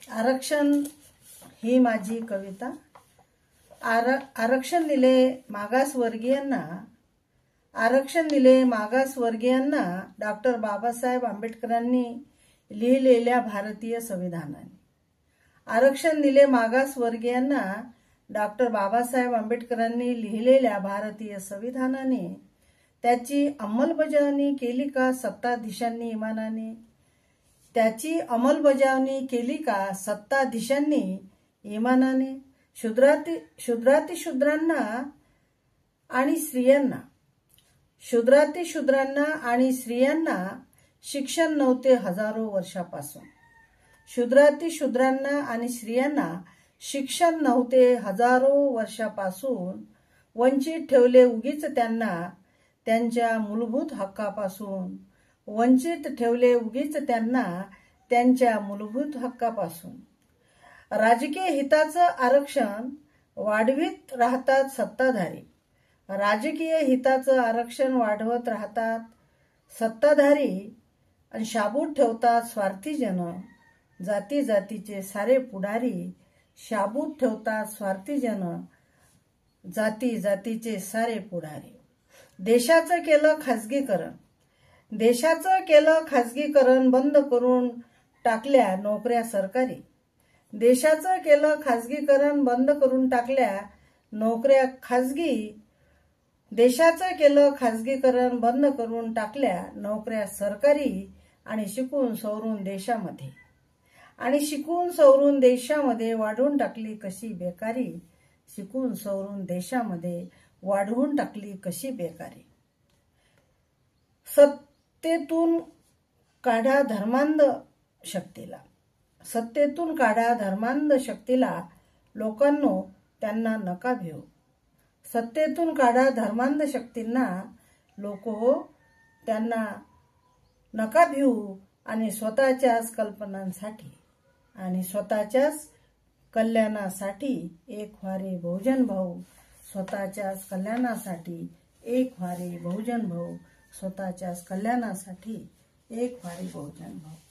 आरक्षण ही माझी कविता। आरक्षण दिले मागासवर्गीयांना, आरक्षण दिले मागासवर्गीयांना डॉक्टर बाबासाहेब आंबेडकरांनी लिहिलेल्या भारतीय संविधानाने। आरक्षण दिले मागासवर्गीयांना डॉक्टर बाबासाहेब आंबेडकरांनी लिहिलेल्या भारतीय संविधानाने। त्याची अंमलबजावणी केली का सत्ताधीशांनी इमानाने? त्याची अंमलबजावणी केली का सत्ताधीशांनी इमानाने? शूद्रातिशूद्रांना आणि स्त्रियांना, शूद्रातिशूद्रांना आणि स्त्रियांना शिक्षण नव्हते हजारो वर्षापासून। शूद्रातिशूद्रांना आणि स्त्रियांना शिक्षण नव्हते हजारो वर्षापासून। वंचित ठेवले उगीच त्यांना त्यांच्या मूलभूत हक्कापासून। वंचित ठेवले उगीच त्यांना त्यांच्या मूलभूत हक्कापासून। राजकीय हिताचं आरक्षण वाढवित राहतात सत्ताधारी। राजकीय हिताचं आरक्षण वाढवत राहतात सत्ताधारी आणि शाबूत ठेवतात स्वार्थी जन। जाती जातीचे सारे पुढारी शाबूत ठेवतात स्वार्थी जन, जाती जातीचे सारे पुढारी। देशाचं केलं खाजगीकरण, देशाचं केलं खाजगीकरण, बंद करून टाकल्या नोकऱ्या सरकारी। देशाचं केलं खाजगीकरण, बंद करून टाकल्या नोकऱ्या खाजगी। देशाचं केलं खाजगीकरण, बंद करून टाकल्या नोकऱ्या सरकारी। आणि शिकून सवरून देशामध्ये, आणि शिकून सवरून देशामध्ये वाढवून टाकली कशी बेकारी। शिकून सवरून देशामध्ये वाढवून टाकली कशी बेकारी। सत्तेतून काढा धर्मांध शक्तीला, सत्तेतून काढा धर्मांध शक्तीला, लोकांनो त्यांना नका भिवू। सत्तेतून काढा धर्मांध शक्तींना, लोको त्यांना नका भिवू। आणि स्वतःच्याच कल्पनांसाठी आणि स्वतःच्याच कल्याणासाठी एक व्हा रे बहुजन भाऊ। स्वतःच्याच कल्याणासाठी एक व्हा रे बहुजन भाऊ। स्वतःच्याच कल्याणासाठी एक व्हा रे बहुजन भाऊ।